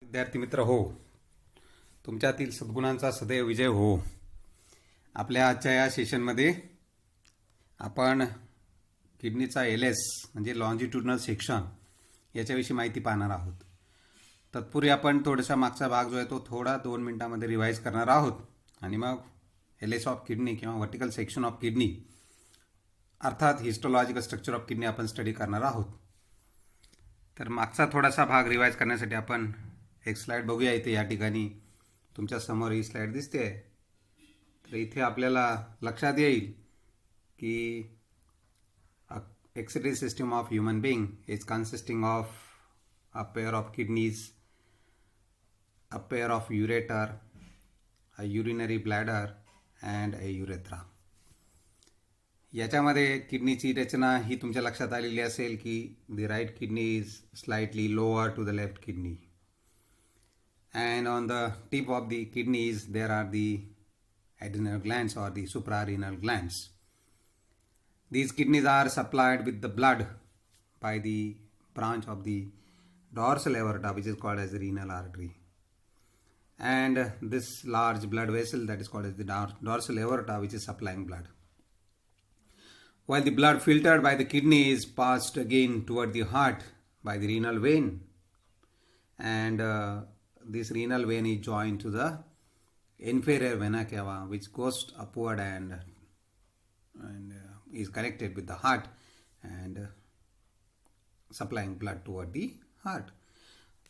विद्यार्थी मित्र हो, तुमच्यातील सद्गुणांचा सदैव विजय हो. आपल्या आजच्या या सेशनमध्ये आपण किडनीचा LS म्हणजे लॉन्जिट्युडनल सेक्शन याच्याविषयी माहिती पाहणार आहोत. तत्पूर्वी आपण थोडासा मागचा भाग जो आहे तो थोडा 2 मिनिटांमध्ये रिवाईज करणार आहोत आणि मग LS ऑफ किडनी किंवा व्हर्टिकल सेक्शन ऑफ किडनी अर्थात हिस्टोलॉजिकल स्ट्रक्चर ऑफ किडनी आपण स्टडी करणार आहोत. तर मागचा थोडासा भाग रिवाईज करण्यासाठी आपण एक स्लाइड बघूया. इथे या ठिकाणी तुमच्या समोर ही स्लाइड दिसते. तर इथे आपल्याला लक्षात येईल की excretory system of human being is consisting of a pair of kidneys, a pair of ureter, a urinary bladder and a urethra. याच्यामध्ये किडनीची रचना ही तुमच्या लक्षात आलेली असेल की the right kidney is slightly lower to the left kidney, and on the tip of the kidneys there are the adrenal glands or the suprarenal glands. These kidneys are supplied with the blood by the branch of the dorsal aorta, which is called as the renal artery, and this large blood vessel that is called as the dorsal aorta, which is supplying blood. While the blood filtered by the kidney is passed again toward the heart by the renal vein, and this renal vein is joined to the inferior vena cava, which goes upward and is connected with the heart and supplying blood toward the heart.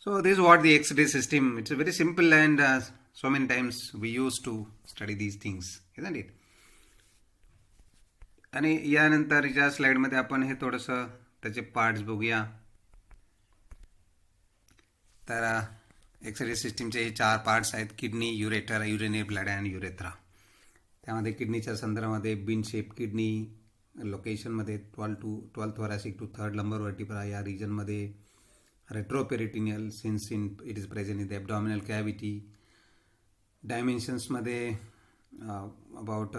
So this is what the excretory system. It's a very simple and so many times we used to study these things, isn't it? आणि यानंतरच्या स्लाइडमध्ये आपण हे थोडंसं त्याचे parts बघूया. तर excretory सिस्टीमचे हे 4 पार्ट्स आहेत: किडनी, युरेटर, युरिनरी ब्लॅडर आणि युरेथ्रा. त्यामध्ये किडनीच्या संदर्भामध्ये बिन शेप किडनी लोकेशनमध्ये 12 thoracic to 3rd lumbar vertebra या रिजनमध्ये, retroperitoneal since it is present in the abdominal cavity. डायमेन्शन्समध्ये अबाउट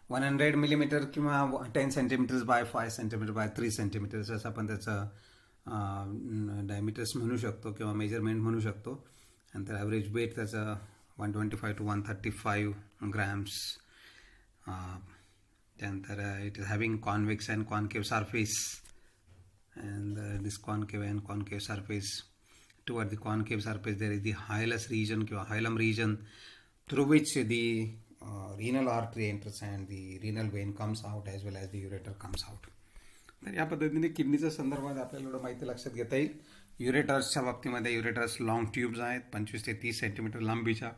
100 मिलीमीटर किंवा 10 centimetres by 5 centimetre by 3 centimetres असं आपण त्याचं डायमीटर्स म्हणू शकतो किंवा मेजरमेंट म्हणू शकतो. नंतर ॲव्हरेज वेट त्याचं 125 to 135 grams. त्यानंतर it is having convex and concave surface, and this concave and concave surface. Toward the concave surface there is the hilus region or hilum region through which the renal artery enters and the renal vein comes out as well as the ureter comes out. तर या पद्धतीने किडनीच्या संदर्भात आपल्याला एवढं माहिती लक्षात घेता येईल. युरेटर्सच्या बाबतीमध्ये युरेटर्स लॉंग ट्यूब्स आहेत 25 ते 30 सेंटीमीटर लांबीच्या.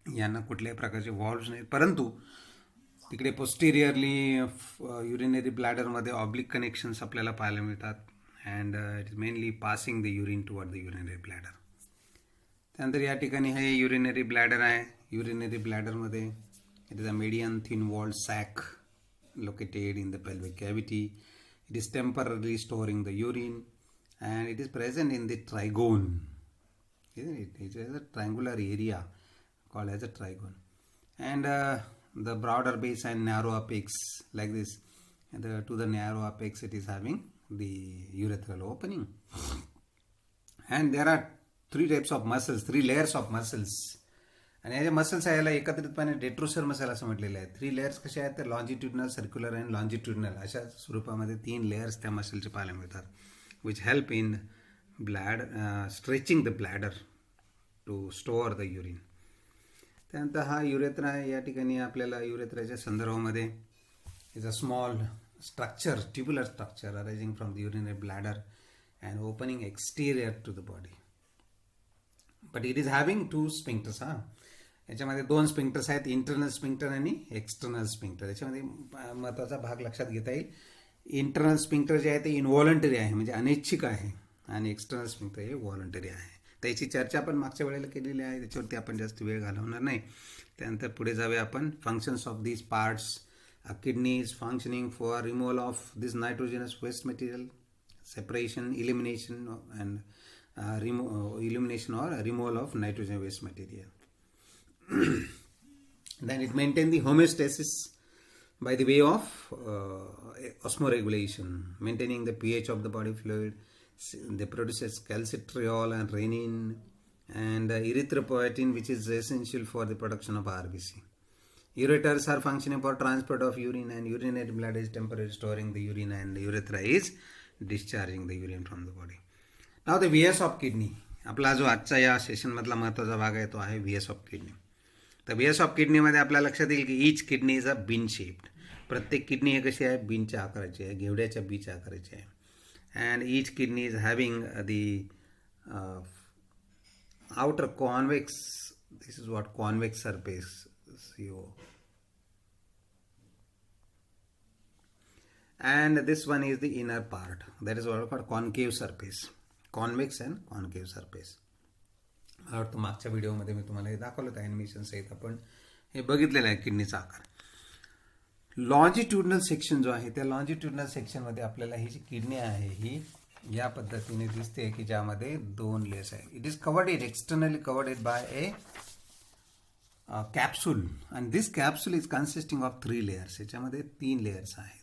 यांना कुठल्याही प्रकारचे व्हॉल्व्स नाहीत, परंतु तिकडे पोस्टिरियरली युरिनरी ब्लॅडरमध्ये ऑब्लिक कनेक्शन्स आपल्याला पाहायला मिळतात. and it is mainly passing the urine toward the urinary bladder. त्यानंतर या ठिकाणी हे युरिनरी ब्लॅडर आहे. युरिनरी ब्लॅडरमध्ये it is a medium thin walled sac located in the pelvic cavity. It is temporarily storing the urine and it is present in the trigone, isn't it? It is a triangular area called as a trigone, and the broader base and narrow apex like this, and to the narrow apex it is having the urethral opening. And there are 3 types of muscles, 3 layers of muscles. आणि याचे muscles आहे याला एकत्रितपणे डेट्रोसर muscle असं म्हटलेलं आहे. 3 layers कसे आहेत तर लॉन्जिट्युडनल, सर्क्युलर अँड लॉन्जिट्युडनल अशा स्वरूपामध्ये 3 लेयर्स त्या मसलचे पाहायला मिळतात, which help in stretching the bladder to store the urine. त्यानंतर हा युरेथ्रा आहे. या ठिकाणी आपल्याला युरेथ्राच्या संदर्भामध्ये is a small structure, tubular structure arising from the urinary bladder and opening exterior to the body, but it is having 2 sphincters. याच्यामध्ये 2 sphincters आहेत, इंटरनल स्पिंक्टर आणि एक्सटर्नल स्पिंक्टर. याच्यामध्ये महत्त्वाचा भाग लक्षात घेता येईल. इंटरनल स्पिंक्टर जे आहे ते इनव्हॉलंटरी आहे, म्हणजे अनैच्छिक आहे, आणि एक्सटर्नल स्पिंक्टर हे व्हॉलंटरी आहे. त्याची चर्चा आपण मागच्या वेळेला केलेली आहे, त्याच्यावरती आपण जास्त वेळ घालवणार नाही. त्यानंतर पुढे जाऊया आपण. Functions of these parts. A kidney is functioning for removal of this nitrogenous waste material, separation, elimination, and elimination or removal of nitrogen waste material. Then it maintains the homeostasis by the way of osmoregulation, maintaining the pH of the body fluid. They produces calcitriol and renin and erythropoietin, which is essential for the production of RBC. Ureters are functioning for transport of urine, and urinary blood is temporarily storing the urine, and the urethra is discharging the urine from the body. Now the VS of kidney. आपला जो आजचा या सेशनमधला महत्त्वाचा भाग आहे तो आहे VS of kidney. तर VS ऑफ किडनीमध्ये आपल्या लक्षात येईल की each kidney is a bean shaped. प्रत्येक किडनी हे कशी आहे, बीनच्या आकाराची आहे, घेवड्याच्या बीच्या आकाराची आहे. And each kidney is having the outer convex, this is what convex surface, CO, and this one is the inner part, that is what called concave surface, convex and concave surface. मला वाटतं मागच्या व्हिडिओमध्ये मी तुम्हाला हे दाखवलं होतं animation सहित, आपण हे बघितलेलं आहे किडनीचा आकार. लॉन्जिट्युडनल सेक्शन जो आहे त्या लॉन्जिट्युडनल सेक्शनमध्ये आपल्याला ही जी किडनी आहे ही या पद्धतीने दिसते की ज्यामध्ये दोन लेयर्स आहे. It is covered it externally covered it by A capsule, and this capsule is consisting of 3 layers. याच्यामध्ये 3 लेयर्स आहेत.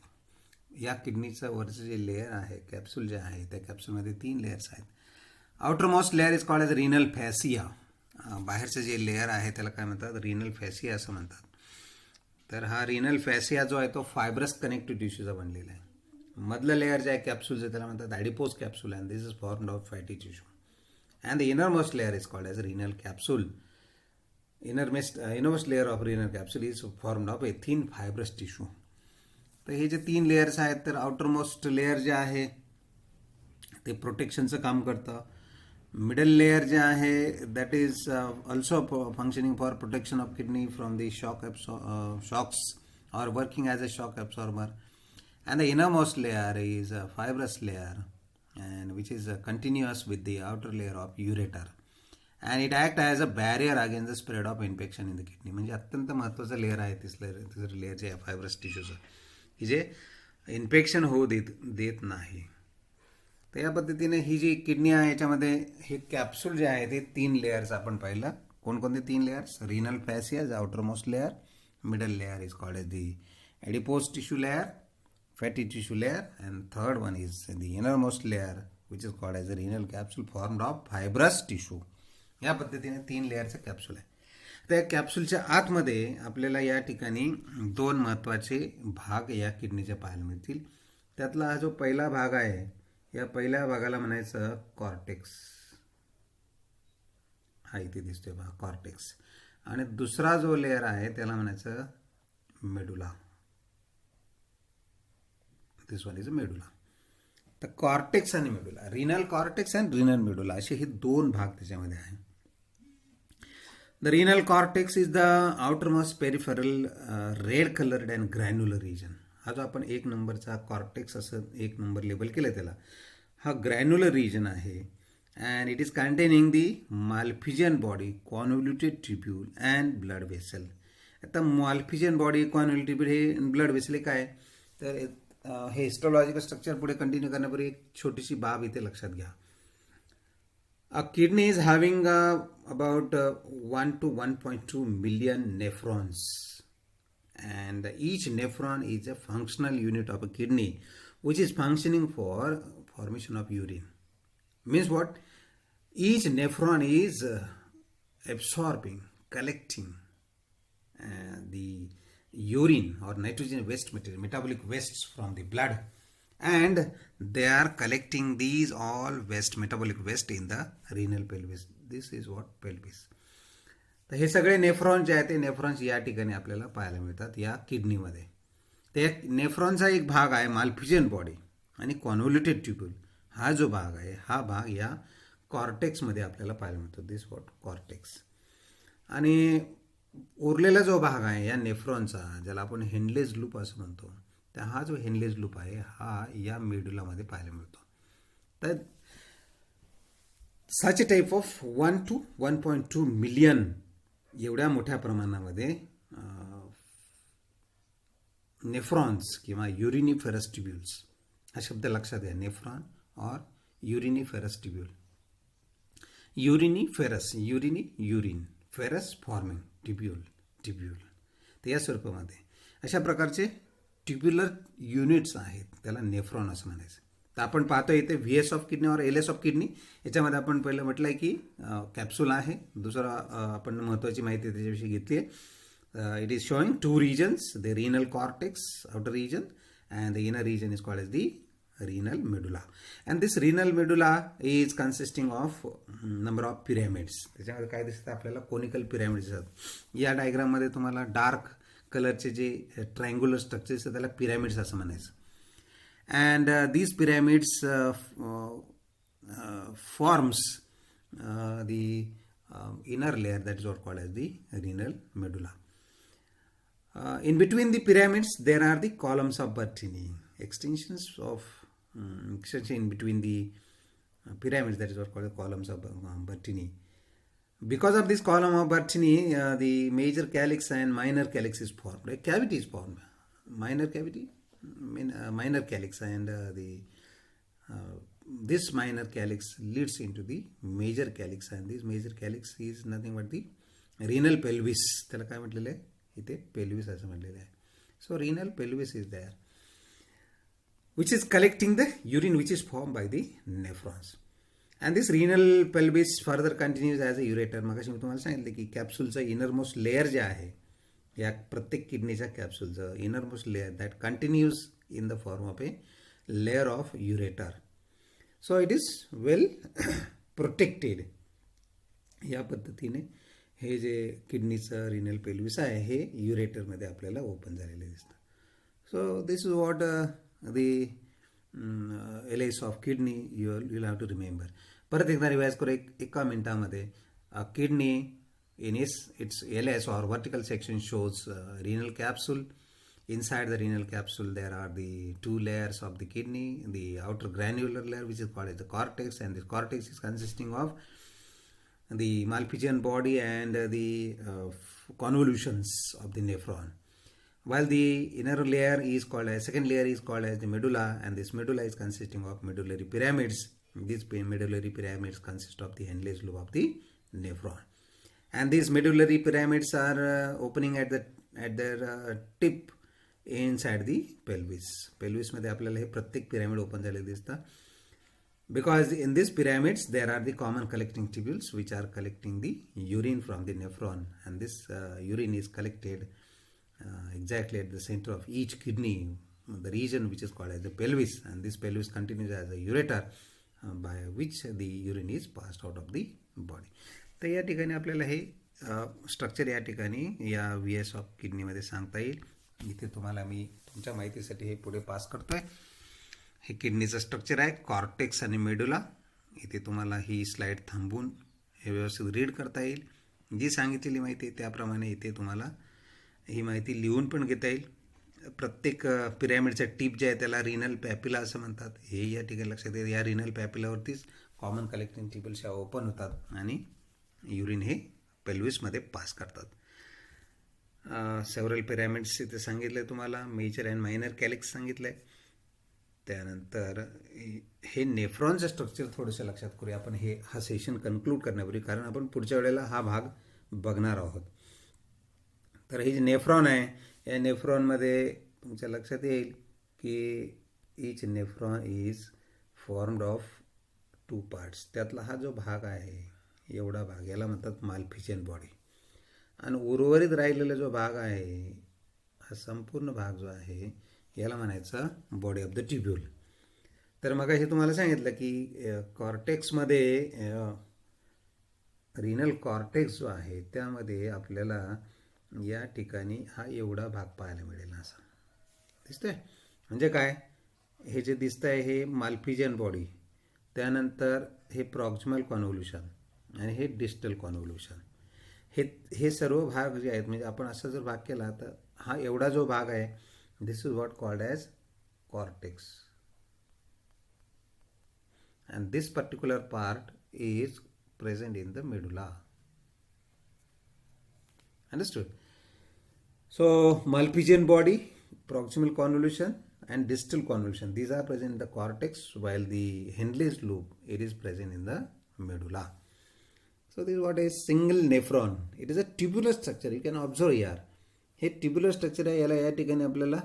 या किडनीचं वरचं जे लेयर आहे कॅप्सूल जे आहे त्या कॅप्सूलमध्ये 3 लेयर्स आहेत. Outermost layer is called as renal fascia. बाहेरचं जे लेयर आहे त्याला काय म्हणतात, रिनल फॅसिया असं म्हणतात. तर हा रिनल फॅसिया जो आहे तो फायब्रस कनेक्टिव्ह टिश्यूचा बनलेला आहे. मधलं लेयर जे आहे कॅप्सूलचं त्याला म्हणतात adipose capsule, and this is formed of fatty tissue. And the innermost layer is called as renal capsule. Innermost layer of renal capsule is formed of a thin fibrous tissue. तर हे जे 3 layers आहेत, तर outermost layer जे आहे ते प्रोटेक्शनचं काम करतं. मिडल लेयर जे आहे that is also functioning for protection of kidney from the shocks or working as a shock absorber, and the innermost layer is a fibrous layer, and which is continuous with the outer layer of ureter, and it acts as a barrier against the spread of infection in the kidney. म्हणजे अत्यंत महत्त्वाचं layer आहे तिसरं layer जे आहे fibrous टिश्यूचं, की जे infection होऊ देत नाही. तर या पद्धतीने ही जी किडनी आहे याच्यामध्ये हे कॅप्सूल जे आहे ते 3 लेयर्स आपण पाहिलं. कोणकोणते 3 layers? Renal fascia is outermost layer, middle layer is called as the adipose tissue layer, fatty tissue layer, and third one is the innermost layer which is called as the renal capsule formed of fibrous tissue. या पद्धतीने 3 लेयरचं capsule आहे. त्या कॅप्सूलच्या आतमध्ये आपल्याला या ठिकाणी 2 महत्त्वाचे भाग या किडनीचे पाहायला मिळतील. त्यातला हा जो पहिला भाग आहे या पहिल्या भागाला म्हणायचं कॉर्टेक्स. हा इथे दिसतोय भाग कॉर्टेक्स. आणि दुसरा जो लेयर आहे त्याला म्हणायचं medulla. This one is a medulla. तर कॉर्टेक्स आणि medulla, renal cortex and renal medulla असे हे 2 भाग त्याच्यामध्ये आहे. The renal cortex is the outermost peripheral red coloured and granular region. हा जो आपण 1 नंबरचा कॉर्टेक्स असं 1 नंबर लेबल केलं त्याला, हा ग्रॅन्युलर रिजन आहे. And it is containing the Malpighian body, convoluted tubule and blood vessel. आता Malpighian body, convoluted tubule हे ब्लड वेसल काय, तर हे हिस्टोलॉजिकल स्ट्रक्चर पुढे कंटिन्यू करण्यापूर्वी एक छोटीशी बाब इथे लक्षात घ्या. A kidney is having about 1 to 1.2 million nephrons, and each nephron is a functional unit of a kidney which is functioning for formation of urine. Means what? Each nephron is absorbing, collecting the urine or nitrogen waste material, metabolic wastes from the blood, and they are collecting these all waste, metabolic waste in the renal pelvis. This is what pelvis. तर हे सगळे nephron जे आहेत ते nephrons या ठिकाणी आपल्याला पाहायला मिळतात या किडनीमध्ये. ते नेफ्रॉनचा एक भाग आहे माल्पिजियन बॉडी आणि कॉन्व्होल्युटेड ट्यूब्यूल. हा जो भाग आहे हा भाग या कॉर्टेक्समध्ये आपल्याला पाहायला मिळतो. दिस वॉट कॉर्टेक्स. आणि उरलेला जो भाग आहे या नेफ्रॉनचा ज्याला आपण हेनलेज लूप असं म्हणतो, तर हा जो हेनलेज लूप आहे हा या मेडुलामध्ये पाहायला मिळतो. तर सच टाईप ऑफ 1 to 1.2 मिलियन एवढ्या मोठ्या प्रमाणामध्ये नेफ्रॉन्स किंवा युरिनिफेरस ट्यूब्यूल्स हा शब्द लक्षात घ्या. नेफ्रॉन और uriniferous tubule. Uriniferous, urine, ferrous forming tubule. तर या स्वरूपामध्ये अशा प्रकारचे ट्युब्युलर युनिट्स आहेत, त्याला नेफ्रॉन असं म्हणायचं. तर आपण पाहतो इथे VS ऑफ किडनी और LS ऑफ किडनी. याच्यामध्ये आपण पहिलं म्हटलं आहे की कॅप्सूल आहे. दुसरं आपण महत्त्वाची माहिती त्याच्याविषयी घेतली आहे. It is showing 2 regions, the renal cortex, outer region, and the inner region is called as the renal medulla. And this renal medulla is consisting of number of pyramids. त्याच्यामध्ये काय दिसतं आपल्याला, कोनिकल पिरॅमिड्स दिसतात. या डायग्राममध्ये तुम्हाला dark कलरचे जे ट्रायंग्युलर स्ट्रक्चर असतात त्याला पिरॅमिड्स असं म्हणायचं. And these pyramids forms the inner layer, that is what called as the renal medulla. In between the pyramids there are the columns of Bertini, extensions of extension in between the pyramids, that is what called the columns of Bertini. Because of this column of Bertini, the major calyx and minor calyx is formed. A cavity is formed, minor cavity, minor calyx, and this minor calyx leads into the major calyx, and this major calyx is nothing but the renal pelvis. त्याला काय म्हटलेलं आहे इथे, pelvis असं म्हटलेलं आहे. So renal pelvis is there, which is collecting the urine which is formed by the nephrons. And this renal pelvis further continues as a ureter. मगाशी मी तुम्हाला सांगितलं की कॅप्सूलचा इनरमोस्ट लेअर जे आहे, या प्रत्येक किडनीच्या कॅप्सूलचं innermost layer that continues in the form of a layer of ureter. So it is well protected. या पद्धतीने हे जे किडनीचं रिनल पेल्विस आहे हे युरेटरमध्ये आपल्याला ओपन झालेलं दिसतं. So this is what the LS of kidney you will have to remember. परत एकदा रिवाइज करू एका मिनिटामध्ये. Kidney in its LS or vertical section shows renal capsule. Inside the renal capsule there are the 2 layers of the kidney, the outer granular layer which is called as the cortex, and this cortex is consisting of the Malpighian body and the convolutions of the nephron, while the inner layer is called as, second layer is called as the medulla, and this medulla is consisting of medullary pyramids. These medullary pyramids consist of the endless loop of the nephron. And these medullary pyramids are opening at their tip inside the pelvis. Pelvis मध्ये आपल्याला हे प्रत्येक pyramid open झालेले दिसतात. Because in these pyramids there are the common collecting tubules which are collecting the urine from the nephron, and this urine is collected exactly at the center of each kidney, the region which is called as the pelvis, and this pelvis continues as a ureter by which the urine is passed out of the body. तर या ठिकाणी आपल्याला हे structure या ठिकाणी या VS of किडनीमध्ये सांगता येईल. इथे तुम्हाला मी तुमच्या माहितीसाठी हे पुढे पास करतोय. हे किडनीचं स्ट्रक्चर आहे, कॉर्टेक्स आणि मेडुला. इथे तुम्हाला ही स्लाईड थांबवून हे व्यवस्थित रीड करता येईल. जी सांगितलेली माहिती आहे त्याप्रमाणे इथे तुम्हाला ही माहिती लिहून पण घेता येईल. प्रत्येक पिरॅमिडचा टीप जे आहे त्याला रिनल पॅपिला असं म्हणतात. हे या ठिकाणी लक्षात येईल. या रिनल पॅपिलावरतीच कॉमन कलेक्टिंग ट्युबल्स ओपन होतात आणि युरिन हे पेल्विसमध्ये पास करतात. सेव्हरल पिरॅमिड्स इथे सांगितले तुम्हाला, मेजर अँड मायनर कॅलिक्स सांगितलंय. त्यानंतर हे नेफ्रॉनचं स्ट्रक्चर थोडंसं लक्षात करूया आपण हा सेशन कन्क्लूड करण्यापूर्वी, कारण आपण पुढच्या वेळेला हा भाग बघणार आहोत. तर हे जे नेफ्रॉन आहे या नेफ्रॉनमध्ये तुमच्या लक्षात येईल की each nephron is formed of 2 parts. त्यातला हा जो भाग आहे एवढा भाग याला म्हणतात माल्फिजियन बॉडी, आणि उर्वरित राहिलेला जो भाग आहे हा संपूर्ण भाग जो आहे याला म्हणायचं बॉडी ऑफ द ट्युब्यूल. तर मग हे तुम्हाला सांगितलं की कॉर्टेक्समध्ये रिनल कॉर्टेक्स जो आहे त्यामध्ये आपल्याला या ठिकाणी हा एवढा भाग पाहायला मिळेल. असा दिसतंय म्हणजे काय, हे जे दिसतं आहे हे माल्फिजियन बॉडी, त्यानंतर हे प्रॉक्सिमल कॉन्व्होल्युशन आणि हे डिस्टल कॉन्व्होल्युशन. हे सर्व भाग जे आहेत म्हणजे आपण असा जर भाग केला तर हा एवढा जो भाग आहे this is what called as cortex, and this particular part is present in the medulla. Understood? So Malpighian body, proximal convolution and distal convolution, these are present in the cortex, while the Henle's loop, it is present in the medulla. So this is what is single nephron. It is a tubular structure. You can observe here. हे tubular structure आहे. याला या ठिकाणी आपल्याला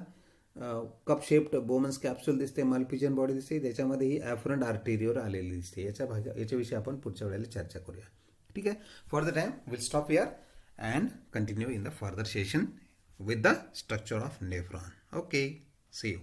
cup shaped Bowman's capsule दिसते, मालपिजन body दिसते, त्याच्यामध्ये ही ॲफरंट आर्टेरियोर आलेली दिसते. याच्याविषयी आपण पुढच्या वेळेला चर्चा करूया. ठीक आहे. For the time will stop here and continue in the further session with the structure of nephron. Okay, see you.